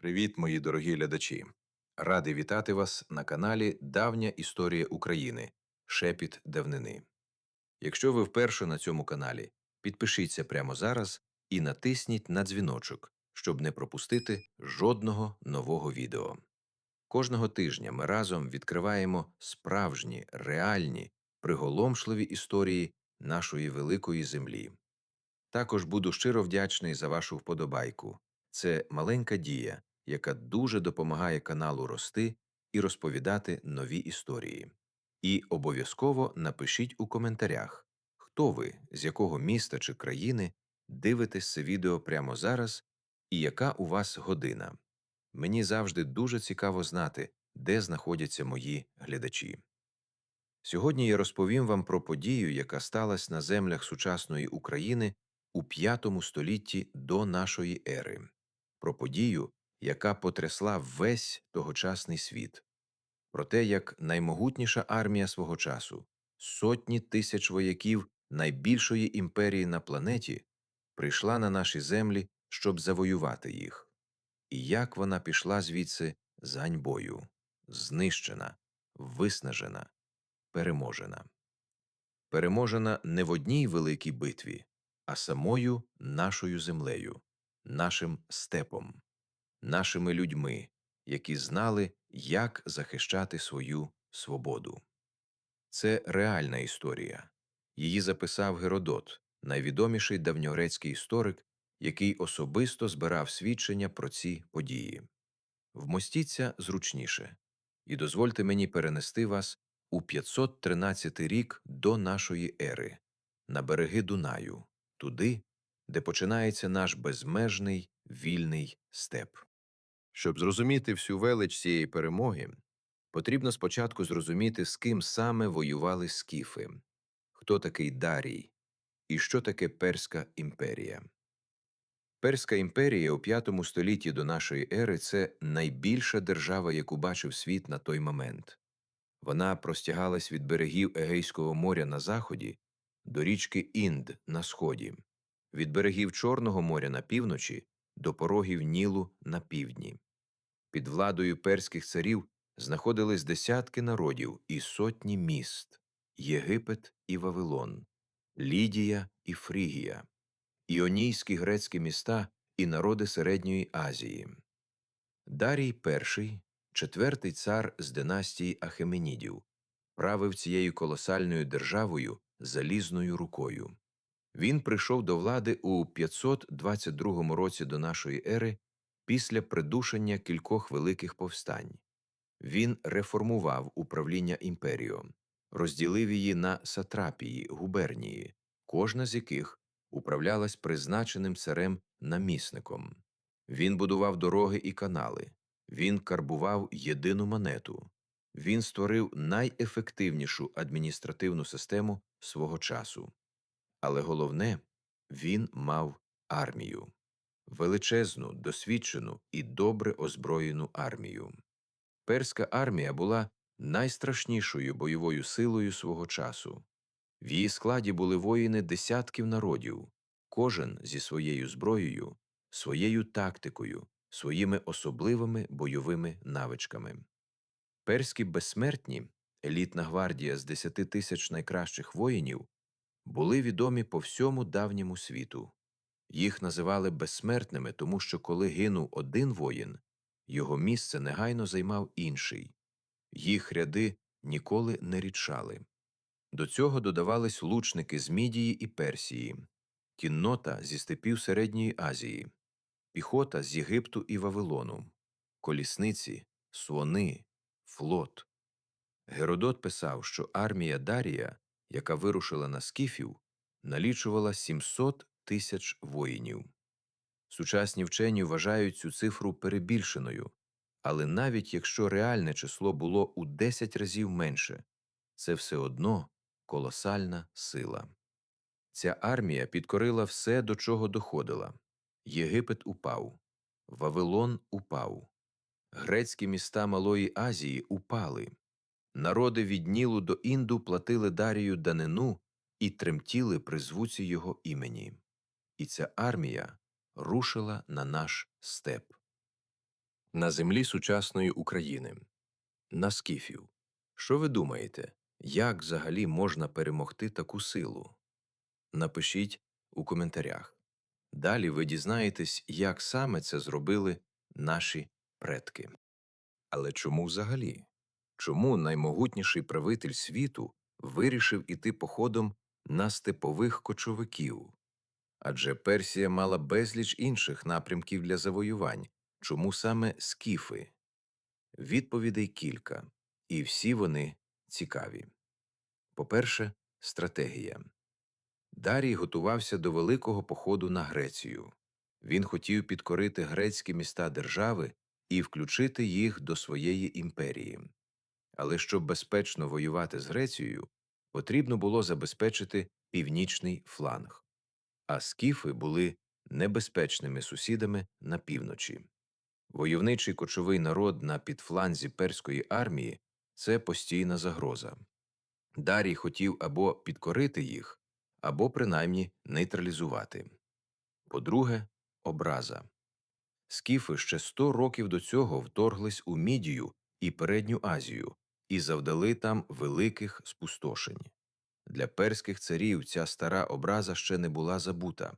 Привіт, мої дорогі глядачі! Радий вітати вас на каналі Давня історія України. Шепіт давнини. Якщо ви вперше на цьому каналі, підпишіться прямо зараз і натисніть на дзвіночок, щоб не пропустити жодного нового відео. Кожного тижня ми разом відкриваємо справжні, реальні, приголомшливі історії нашої великої землі. Також буду щиро вдячний за вашу вподобайку. Це маленька дія, яка дуже допомагає каналу рости і розповідати нові історії. І обов'язково напишіть у коментарях, хто ви, з якого міста чи країни дивитесь це відео прямо зараз і яка у вас година. Мені завжди дуже цікаво знати, де знаходяться мої глядачі. Сьогодні я розповім вам про подію, яка сталася на землях сучасної України у V столітті до нашої ери, про подію, яка потрясла весь тогочасний світ, про те, як наймогутніша армія свого часу, сотні тисяч вояків найбільшої імперії на планеті, прийшла на наші землі, щоб завоювати їх, і як вона пішла звідси з ганьбою, знищена, виснажена, переможена. Переможена не в одній великій битві, а самою нашою землею, нашим степом, нашими людьми, які знали, як захищати свою свободу. Це реальна історія. Її записав Геродот, найвідоміший давньогрецький історик, який особисто збирав свідчення про ці події. Вмостіться зручніше і дозвольте мені перенести вас у 513 рік до нашої ери, на береги Дунаю, туди, де починається наш безмежний вільний степ. Щоб зрозуміти всю велич цієї перемоги, потрібно спочатку зрозуміти, з ким саме воювали скіфи, хто такий Дарій і що таке Перська імперія. Перська імперія у V столітті до нашої ери – це найбільша держава, яку бачив світ на той момент. Вона простягалась від берегів Егейського моря на заході до річки Інд на сході, від берегів Чорного моря на півночі до порогів Нілу на півдні. Під владою перських царів знаходились десятки народів і сотні міст – Єгипет і Вавилон, Лідія і Фрігія, іонійські грецькі міста і народи Середньої Азії. Дарій І, четвертий цар з династії Ахеменідів, правив цією колосальною державою залізною рукою. Він прийшов до влади у 522 році до нашої ери після придушення кількох великих повстань. Він реформував управління імперією, розділив її на сатрапії, губернії, кожна з яких управлялась призначеним царем-намісником. Він будував дороги і канали, він карбував єдину монету, він створив найефективнішу адміністративну систему свого часу. Але головне – він мав армію. Величезну, досвідчену і добре озброєну армію. Перська армія була найстрашнішою бойовою силою свого часу. В її складі були воїни десятків народів, кожен зі своєю зброєю, своєю тактикою, своїми особливими бойовими навичками. Перські безсмертні, елітна гвардія з 10 тисяч найкращих воїнів, були відомі по всьому давньому світу. Їх називали безсмертними, тому що коли гинув один воїн, його місце негайно займав інший. Їх ряди ніколи не рідшали. До цього додавались лучники з Мідії і Персії, кіннота зі степів Середньої Азії, піхота з Єгипту і Вавилону, колісниці, слони, флот. Геродот писав, що армія Дарія, яка вирушила на скіфів, налічувала 700 тисяч воїнів. Сучасні вчені вважають цю цифру перебільшеною, але навіть якщо реальне число було у 10 разів менше, це все одно колосальна сила. Ця армія підкорила все, до чого доходила. Єгипет упав, Вавилон упав, грецькі міста Малої Азії упали, народи від Нілу до Інду платили Дарію данину і тремтіли при звуці його імені. І ця армія рушила на наш степ. На землі сучасної України. На скіфів. Що ви думаєте, як взагалі можна перемогти таку силу? Напишіть у коментарях. Далі ви дізнаєтесь, як саме це зробили наші предки. Але чому взагалі? Чому наймогутніший правитель світу вирішив іти походом на степових кочовиків? Адже Персія мала безліч інших напрямків для завоювань. Чому саме скіфи? Відповідей кілька, і всі вони цікаві. По-перше, стратегія. Дарій готувався до великого походу на Грецію. Він хотів підкорити грецькі міста держави і включити їх до своєї імперії. Але щоб безпечно воювати з Грецією, потрібно було забезпечити північний фланг. А скіфи були небезпечними сусідами на півночі. Войовничий кочовий народ на підфланзі перської армії – це постійна загроза. Дарій хотів або підкорити їх, або принаймні нейтралізувати. По-друге, образа. Скіфи ще 100 років до цього вторглись у Мідію і Передню Азію і завдали там великих спустошень. Для перських царів ця стара образа ще не була забута.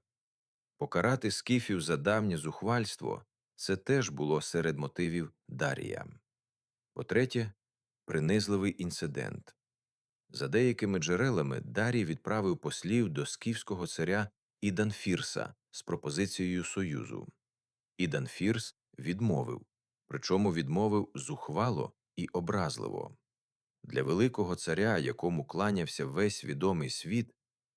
Покарати скіфів за давнє зухвальство – це теж було серед мотивів Дарія. По-третє, принизливий інцидент. За деякими джерелами Дарій відправив послів до скіфського царя Іданфірса з пропозицією союзу. Іданфірс відмовив, причому відмовив зухвало і образливо. Для великого царя, якому кланявся весь відомий світ,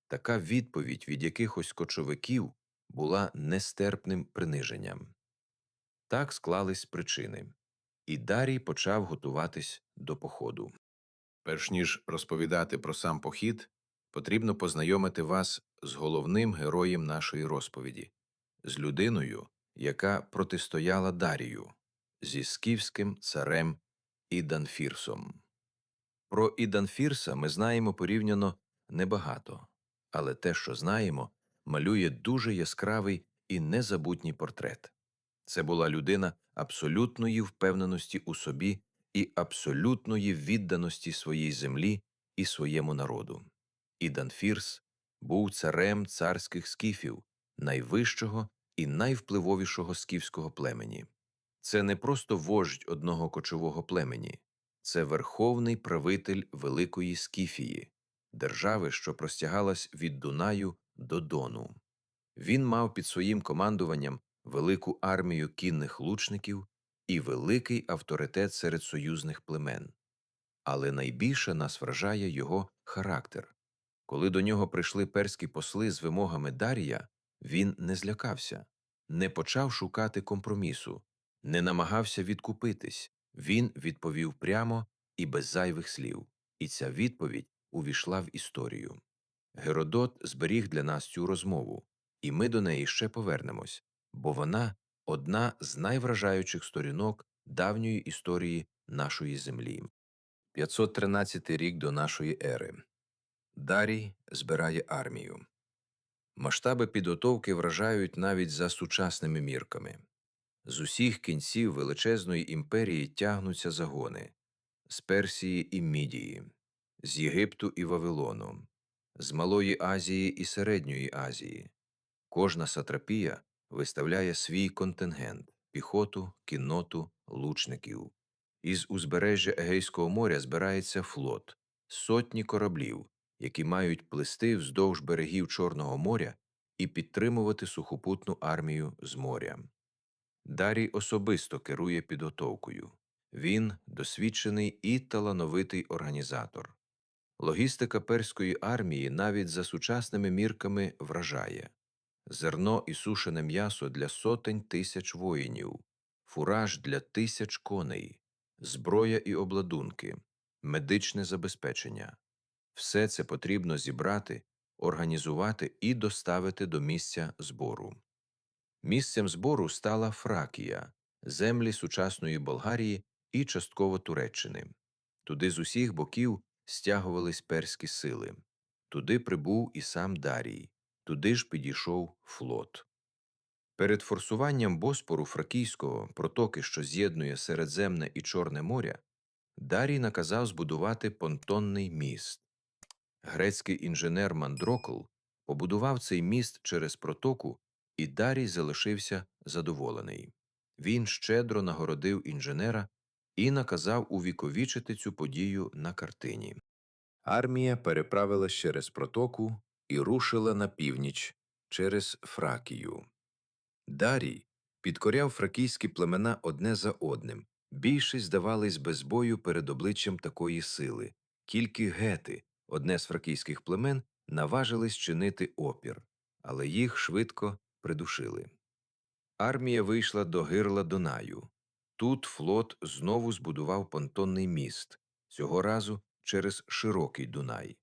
така відповідь від якихось кочовиків була нестерпним приниженням. Так склались причини, і Дарій почав готуватись до походу. Перш ніж розповідати про сам похід, потрібно познайомити вас з головним героєм нашої розповіді – з людиною, яка протистояла Дарію, зі скіфським царем Іданфірсом. Про Іданфірса ми знаємо порівняно небагато, але те, що знаємо, малює дуже яскравий і незабутній портрет. Це була людина абсолютної впевненості у собі і абсолютної відданості своїй землі і своєму народу. Іданфірс був царем царських скіфів, найвищого і найвпливовішого скіфського племені. Це не просто вождь одного кочового племені, це верховний правитель Великої Скіфії, держави, що простягалась від Дунаю до Дону. Він мав під своїм командуванням велику армію кінних лучників і великий авторитет серед союзних племен. Але найбільше нас вражає його характер. Коли до нього прийшли перські посли з вимогами Дарія, він не злякався, не почав шукати компромісу, не намагався відкупитись. Він відповів прямо і без зайвих слів. І ця відповідь увійшла в історію. Геродот зберіг для нас цю розмову, і ми до неї ще повернемось, бо вона – одна з найвражаючих сторінок давньої історії нашої землі. 513 рік до нашої ери. Дарій збирає армію. Масштаби підготовки вражають навіть за сучасними мірками. З усіх кінців величезної імперії тягнуться загони – з Персії і Мідії, з Єгипту і Вавилону, з Малої Азії і Середньої Азії. Кожна сатрапія виставляє свій контингент – піхоту, кінноту, лучників. Із узбережжя Егейського моря збирається флот – сотні кораблів, які мають плисти вздовж берегів Чорного моря і підтримувати сухопутну армію з моря. Дарій особисто керує підготовкою. Він – досвідчений і талановитий організатор. Логістика перської армії навіть за сучасними мірками вражає. Зерно і сушене м'ясо для сотень тисяч воїнів, фураж для тисяч коней, зброя і обладунки, медичне забезпечення. Все це потрібно зібрати, організувати і доставити до місця збору. Місцем збору стала Фракія, землі сучасної Болгарії і частково Туреччини. Туди з усіх боків стягувались перські сили. Туди прибув і сам Дарій. Туди ж підійшов флот. Перед форсуванням Боспору Фракійського, протоки, що з'єднує Середземне і Чорне моря, Дарій наказав збудувати понтонний міст. Грецький інженер Мандрокл побудував цей міст через протоку, і Дарій залишився задоволений. Він щедро нагородив інженера і наказав увіковічити цю подію на картині. Армія переправилась через протоку і рушила на північ через Фракію. Дарій підкоряв фракійські племена одне за одним. Більшість здавались без бою перед обличчям такої сили. Тільки гети, одне з фракійських племен, наважились чинити опір, але їх швидко придушили. Армія вийшла до гирла Дунаю. Тут флот знову збудував понтонний міст, цього разу через широкий Дунай.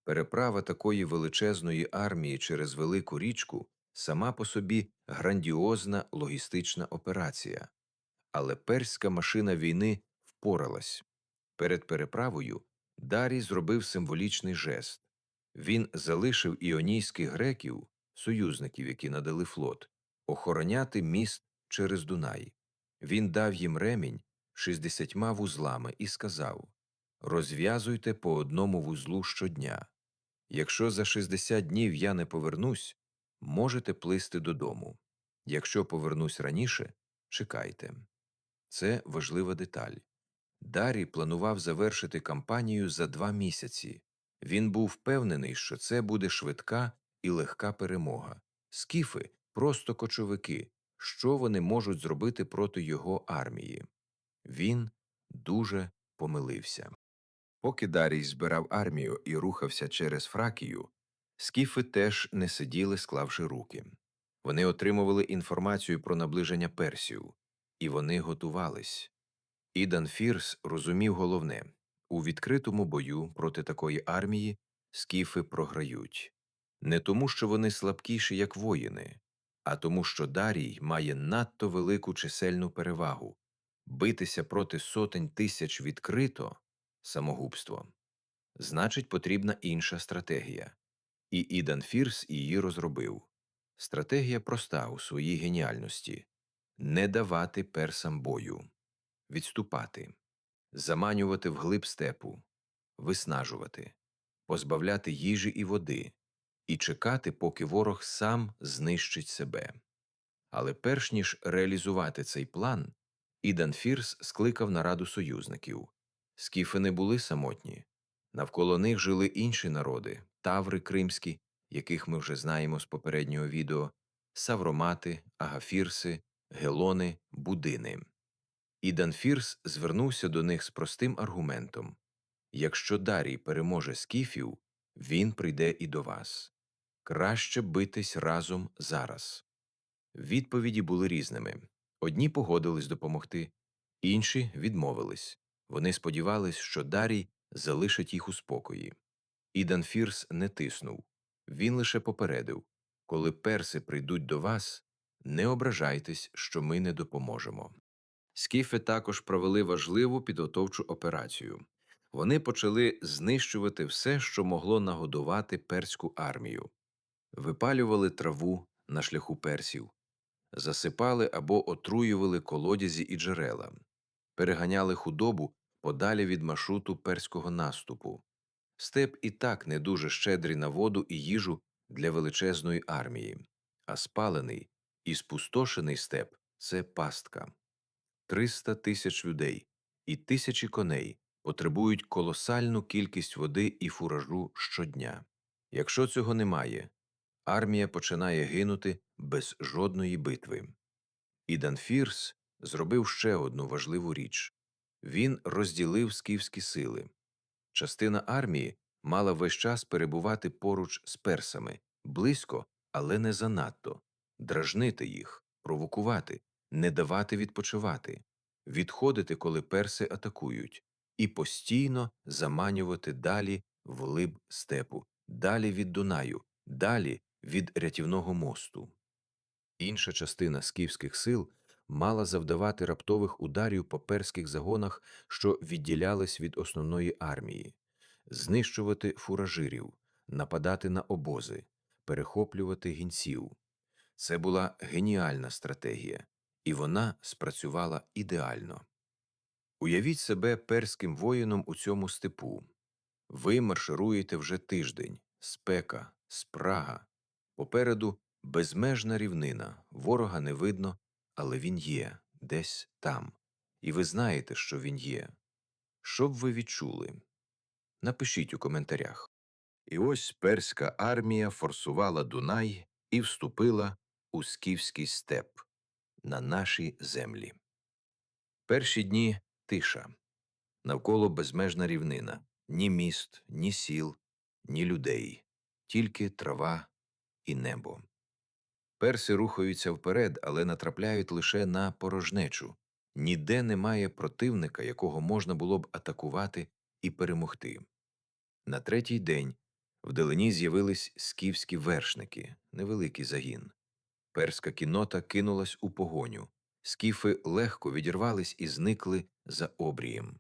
Переправа такої величезної армії через велику річку сама по собі грандіозна логістична операція. Але перська машина війни впоралась. Перед переправою Дарій зробив символічний жест. Він залишив іонійських греків, союзників, які надали флот, охороняти міст через Дунай. Він дав їм ремінь 60 вузлами і сказав: «Розв'язуйте по одному вузлу щодня. Якщо за 60 днів я не повернусь, можете плисти додому. Якщо повернусь раніше, чекайте». Це важлива деталь. Дарій планував завершити кампанію за 2 місяці. Він був впевнений, що це буде швидка і легка перемога. Скіфи – просто кочовики. Що вони можуть зробити проти його армії? Він дуже помилився. Поки Дарій збирав армію і рухався через Фракію, скіфи теж не сиділи, склавши руки. Вони отримували інформацію про наближення персів, і вони готувались. Ідан Фірс розумів головне – у відкритому бою проти такої армії скіфи програють. Не тому, що вони слабкіші, як воїни, а тому, що Дарій має надто велику чисельну перевагу. Битися проти сотень тисяч відкрито – самогубство. Значить, потрібна інша стратегія. І Ідан Фірс її розробив. Стратегія проста у своїй геніальності – не давати персам бою. Відступати, заманювати вглиб степу, виснажувати, позбавляти їжі і води і чекати, поки ворог сам знищить себе. Але перш ніж реалізувати цей план, Ідан Фірс скликав нараду союзників. Скіфи не були самотні. Навколо них жили інші народи – таври кримські, яких ми вже знаємо з попереднього відео, савромати, агафірси, гелони, будини. Ідан Фірс звернувся до них з простим аргументом: якщо Дарій переможе скіфів, він прийде і до вас. Краще битись разом зараз. Відповіді були різними. Одні погодились допомогти, інші відмовились. Вони сподівались, що Дарій залишить їх у спокої. Ідан Фірс не тиснув. Він лише попередив: коли перси прийдуть до вас, не ображайтесь, що ми не допоможемо. Скіфи також провели важливу підготовчу операцію. Вони почали знищувати все, що могло нагодувати перську армію. Випалювали траву на шляху персів, засипали або отруювали колодязі і джерела, переганяли худобу подалі від маршруту перського наступу. Степ і так не дуже щедрий на воду і їжу для величезної армії, а спалений і спустошений степ – це пастка. 300 тисяч людей і тисячі коней потребують колосальну кількість води і фуражу щодня. Якщо цього немає, армія починає гинути без жодної битви. Ідан Фірс зробив ще одну важливу річ. Він розділив скіфські сили. Частина армії мала весь час перебувати поруч з персами, близько, але не занадто, дражнити їх, провокувати, не давати відпочивати, відходити, коли перси атакують, і постійно заманювати далі вглиб степу, далі від Дунаю, далі від рятівного мосту. Інша частина скіфських сил мала завдавати раптових ударів по перських загонах, що відділялись від основної армії, знищувати фуражирів, нападати на обози, перехоплювати гінців. Це була геніальна стратегія, і вона спрацювала ідеально. Уявіть себе перським воїном у цьому степу. Ви маршируєте вже тиждень, спека, спрага. Попереду безмежна рівнина, ворога не видно, але він є, десь там. І ви знаєте, що він є. Що б ви відчули? Напишіть у коментарях. І ось перська армія форсувала Дунай і вступила у скіфський степ на наші землі. Перші дні – тиша. Навколо безмежна рівнина. Ні міст, ні сіл, ні людей. Тільки трава і небо. Перси рухаються вперед, але натрапляють лише на порожнечу. Ніде немає противника, якого можна було б атакувати і перемогти. На третій день вдалині з'явились скіфські вершники, невеликий загін. Перська кіннота кинулась у погоню. Скіфи легко відірвались і зникли за обрієм.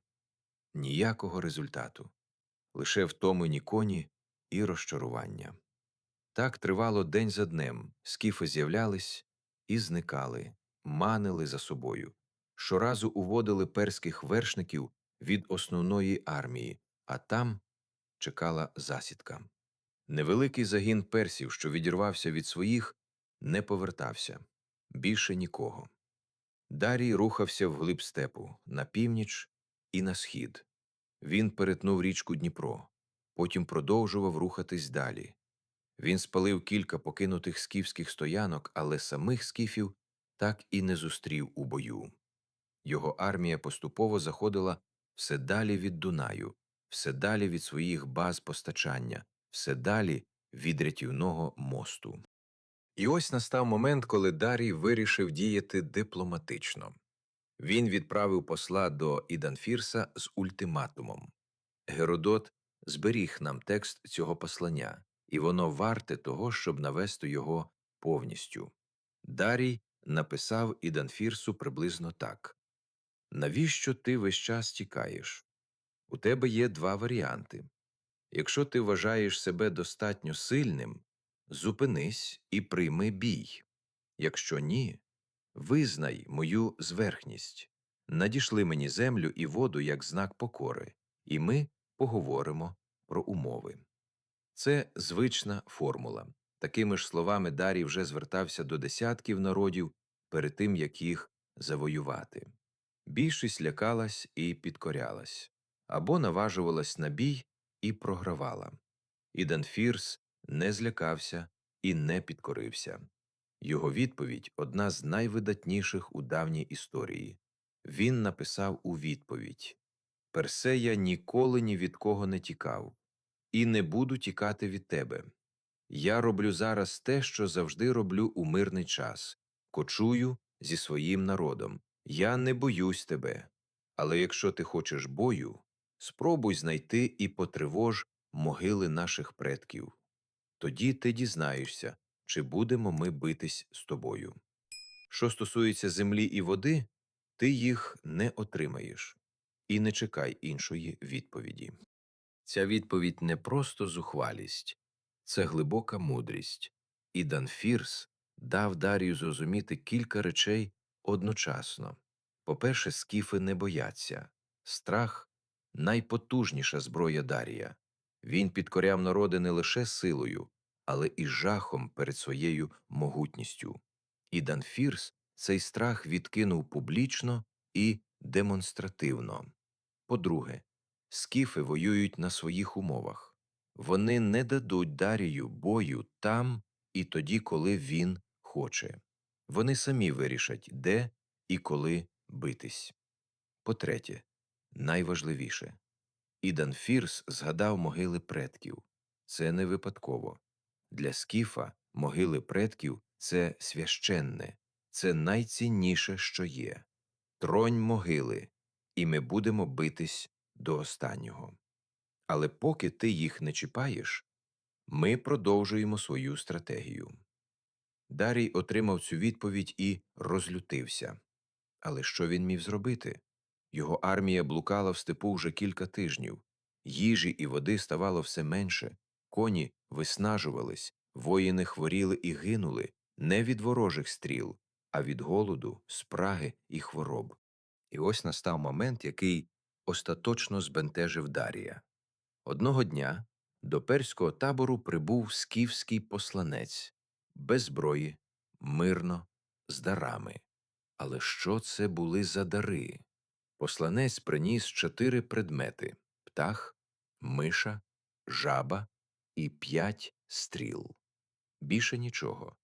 Ніякого результату. Лише втомлені коні і розчарування. Так тривало день за днем. Скіфи з'являлись і зникали, манили за собою. Щоразу уводили перських вершників від основної армії, а там чекала засідка. Невеликий загін персів, що відірвався від своїх, не повертався. Більше нікого. Дарій рухався вглиб степу, на північ і на схід. Він перетнув річку Дніпро, потім продовжував рухатись далі. Він спалив кілька покинутих скіфських стоянок, але самих скіфів так і не зустрів у бою. Його армія поступово заходила все далі від Дунаю, все далі від своїх баз постачання, все далі від рятівного мосту. І ось настав момент, коли Дарій вирішив діяти дипломатично. Він відправив посла до Іданфірса з ультиматумом. Геродот зберіг нам текст цього послання, і воно варте того, щоб навести його повністю. Дарій написав Іданфірсу приблизно так. «Навіщо ти весь час тікаєш? У тебе є два варіанти. Якщо ти вважаєш себе достатньо сильним, зупинись і прийми бій. Якщо ні, визнай мою зверхність. Надішли мені землю і воду як знак покори, і ми поговоримо про умови». Це звична формула. Такими ж словами Дарій вже звертався до десятків народів перед тим, як їх завоювати. Більшість лякалась і підкорялась, або наважувалась на бій і програвала. Іданфірс не злякався і не підкорився. Його відповідь – одна з найвидатніших у давній історії. Він написав у відповідь: «Персея ніколи ні від кого не тікав, і не буду тікати від тебе. Я роблю зараз те, що завжди роблю у мирний час. Кочую зі своїм народом. Я не боюсь тебе. Але якщо ти хочеш бою, спробуй знайти і потривож могили наших предків. Тоді ти дізнаєшся, чи будемо ми битись з тобою. Що стосується землі і води, ти їх не отримаєш. І не чекай іншої відповіді». Ця відповідь не просто зухвалість, це глибока мудрість. І Данфірс дав Дарію зрозуміти кілька речей одночасно. По-перше, скіфи не бояться. Страх – найпотужніша зброя Дарія. Він підкоряв народи не лише силою, але і жахом перед своєю могутністю. І Данфірс цей страх відкинув публічно і демонстративно. По-друге, скіфи воюють на своїх умовах. Вони не дадуть Дарію бою там і тоді, коли він хоче. Вони самі вирішать, де і коли битись. По-третє, найважливіше. Іданфірс згадав могили предків. Це не випадково. Для скіфа могили предків – це священне, це найцінніше, що є. Тронь могили, і ми будемо битись до останнього. Але поки ти їх не чіпаєш, ми продовжуємо свою стратегію. Дарій отримав цю відповідь і розлютився. Але що він міг зробити? Його армія блукала в степу вже кілька тижнів. Їжі і води ставало все менше, коні виснажувались, воїни хворіли і гинули, Не від ворожих стріл, а від голоду, спраги і хвороб. І ось настав момент, який остаточно збентежив Дарія. Одного дня до перського табору прибув скіфський посланець, без зброї, мирно, з дарами. Але що це були за дари? Посланець приніс 4 предмети – птах, миша, жаба і 5 стріл. Більше нічого.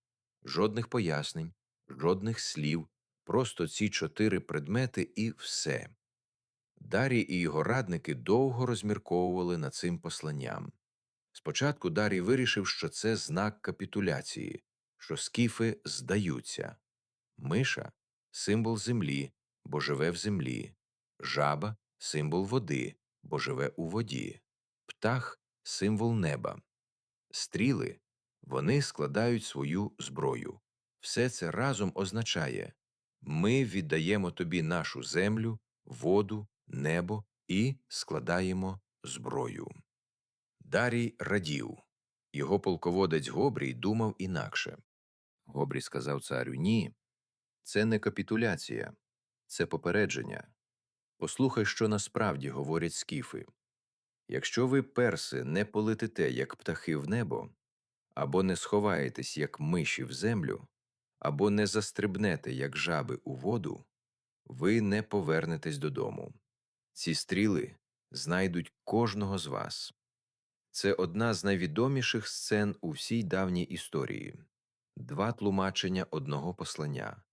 Жодних пояснень, жодних слів, просто ці 4 предмети і все. Дарій і його радники довго розмірковували над цим посланням. Спочатку Дарій вирішив, що це знак капітуляції, що скіфи здаються. Миша – символ землі, бо живе в землі. Жаба – символ води, бо живе у воді. Птах – символ неба. Стріли – вони складають свою зброю. Все це разом означає «ми віддаємо тобі нашу землю, воду, небо і складаємо зброю». Дарій радів. Його полководець Гобрій думав інакше. Гобрій сказав царю: «Ні, це не капітуляція, це попередження. Послухай, що насправді говорять скіфи. Якщо ви, перси, не полетите, як птахи в небо, або не сховаєтесь, як миші в землю, або не застрибнете, як жаби у воду, ви не повернетесь додому. Ці стріли знайдуть кожного з вас». Це одна з найвідоміших сцен у всій давній історії. 2 тлумачення одного послання.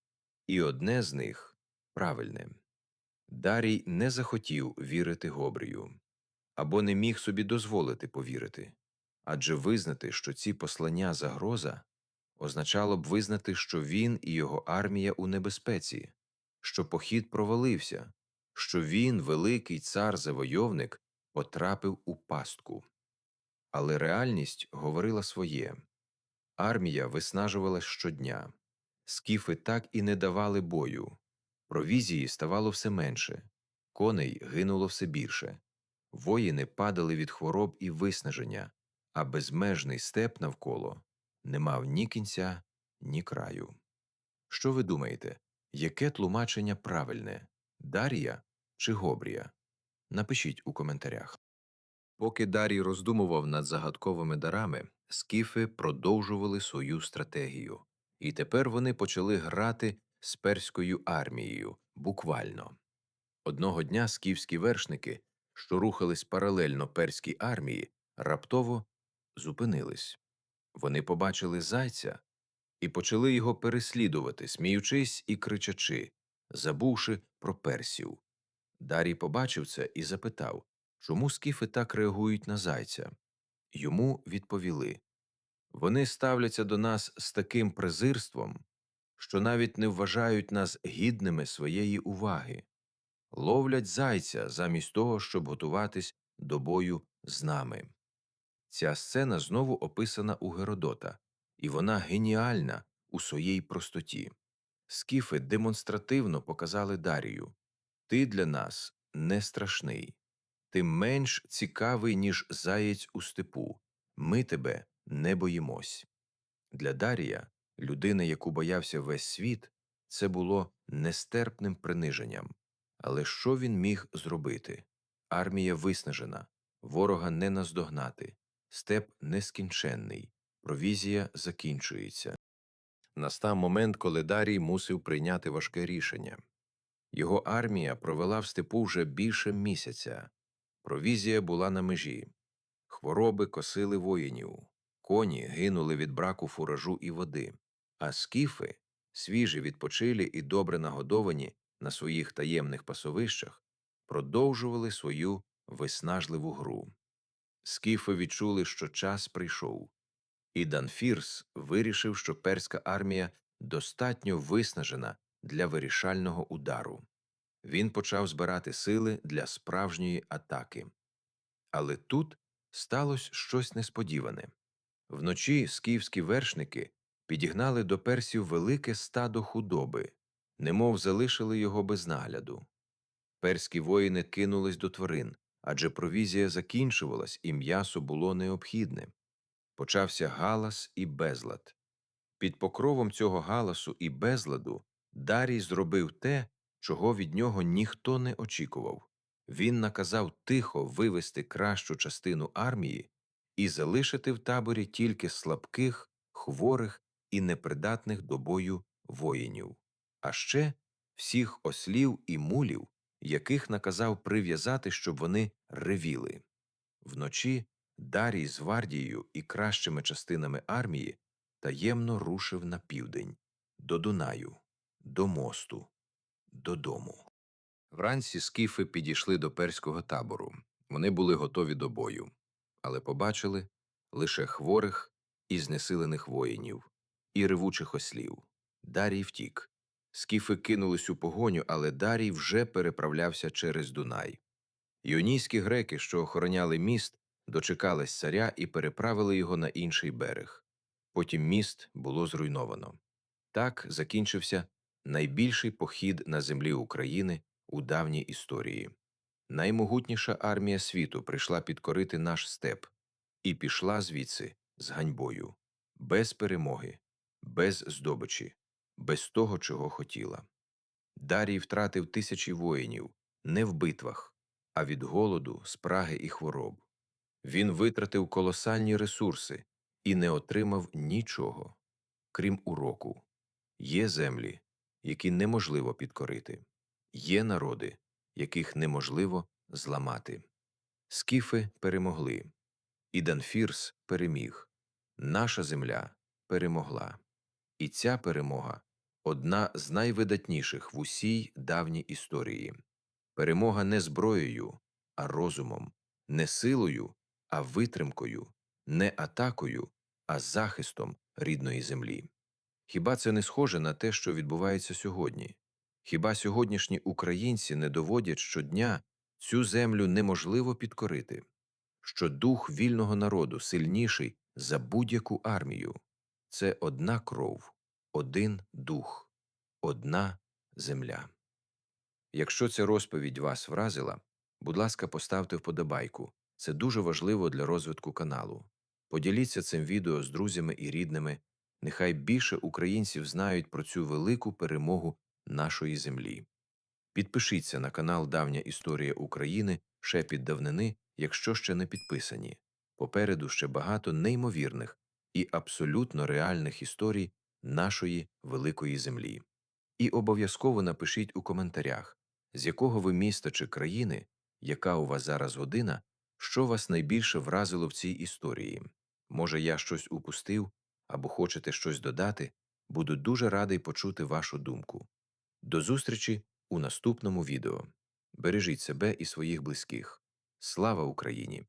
І одне з них правильне. Дарій не захотів вірити Гобрію, або не міг собі дозволити повірити. Адже визнати, що ці послання – загроза, означало б визнати, що він і його армія у небезпеці, що похід провалився, що він, великий цар-завойовник, потрапив у пастку. Але реальність говорила своє. Армія виснажувалась щодня. Скіфи так і не давали бою. Провізії ставало все менше. Коней гинуло все більше. Воїни падали від хвороб і виснаження, а безмежний степ навколо не мав ні кінця, ні краю. Що ви думаєте, яке тлумачення правильне – Дарія чи Гобрія? Напишіть у коментарях. Поки Дарій роздумував над загадковими дарами, скіфи продовжували свою стратегію. І тепер вони почали грати з перською армією, буквально. Одного дня скіфські вершники, що рухались паралельно перській армії, раптово зупинились. Вони побачили зайця і почали його переслідувати, сміючись і кричачи, забувши про персів. Дарій побачив це і запитав, чому скіфи так реагують на зайця. Йому відповіли: «Вони ставляться до нас з таким презирством, що навіть не вважають нас гідними своєї уваги. Ловлять зайця замість того, щоб готуватись до бою з нами». Ця сцена знову описана у Геродота, і вона геніальна у своїй простоті. Скіфи демонстративно показали Дарію: «Ти для нас не страшний. Ти менш цікавий, ніж заєць у степу. Ми тебе не боїмось». Для Дарія, людини, яку боявся весь світ, це було нестерпним приниженням. Але що він міг зробити? Армія виснажена, ворога не наздогнати, степ нескінченний, провізія закінчується. Настав момент, коли Дарій мусив прийняти важке рішення. Його армія провела в степу вже більше місяця. Провізія була на межі. Хвороби косили воїнів, коні гинули від браку фуражу і води, а скіфи, свіжі, відпочилі і добре нагодовані на своїх таємних пасовищах, продовжували свою виснажливу гру. Скіфи відчули, що час прийшов, і Данфірс вирішив, що перська армія достатньо виснажена для вирішального удару. Він почав збирати сили для справжньої атаки. Але тут сталося щось несподіване. Вночі скіфські вершники підігнали до персів велике стадо худоби, немов залишили його без нагляду. Перські воїни кинулись до тварин, адже провізія закінчувалась і м'ясо було необхідне. Почався галас і безлад. Під покровом цього галасу і безладу Дарій зробив те, чого від нього ніхто не очікував. Він наказав тихо вивести кращу частину армії і залишити в таборі тільки слабких, хворих і непридатних до бою воїнів, а ще всіх ослів і мулів, яких наказав прив'язати, щоб вони ревіли. Вночі Дарій з гвардією і кращими частинами армії таємно рушив на південь, до Дунаю, до мосту, додому. Вранці скіфи підійшли до перського табору. Вони були готові до бою, але побачили лише хворих і знесилених воїнів, і ревучих ослів. Дарій втік. Скіфи кинулись у погоню, але Дарій вже переправлявся через Дунай. Іонійські греки, що охороняли міст, дочекались царя і переправили його на інший берег. Потім міст було зруйновано. Так закінчився найбільший похід на землі України у давній історії. Наймогутніша армія світу прийшла підкорити наш степ і пішла звідси з ганьбою, без перемоги, без здобичі, без того, чого хотіла. Дарій втратив тисячі воїнів не в битвах, а від голоду, спраги і хвороб. Він витратив колосальні ресурси і не отримав нічого, крім уроку. Є землі, які неможливо підкорити. Є народи, яких неможливо зламати. Скіфи перемогли. І Данфірс переміг. Наша земля перемогла. І ця перемога – одна з найвидатніших в усій давній історії. Перемога не зброєю, а розумом, не силою, а витримкою, не атакою, а захистом рідної землі. Хіба це не схоже на те, що відбувається сьогодні? Хіба сьогоднішні українці не доводять щодня цю землю неможливо підкорити? Що дух вільного народу сильніший за будь-яку армію? Це одна кров, один дух, одна земля. Якщо ця розповідь вас вразила, будь ласка, поставте вподобайку. Це дуже важливо для розвитку каналу. Поділіться цим відео з друзями і рідними. Нехай більше українців знають про цю велику перемогу нашої землі. Підпишіться на канал Давня історія України «Шепіт давнини», якщо ще не підписані. Попереду ще багато неймовірних і абсолютно реальних історій нашої великої землі. І обов'язково напишіть у коментарях, з якого ви міста чи країни, яка у вас зараз година, що вас найбільше вразило в цій історії. Може, я щось упустив, або хочете щось додати, буду дуже радий почути вашу думку. До зустрічі у наступному відео. Бережіть себе і своїх близьких. Слава Україні!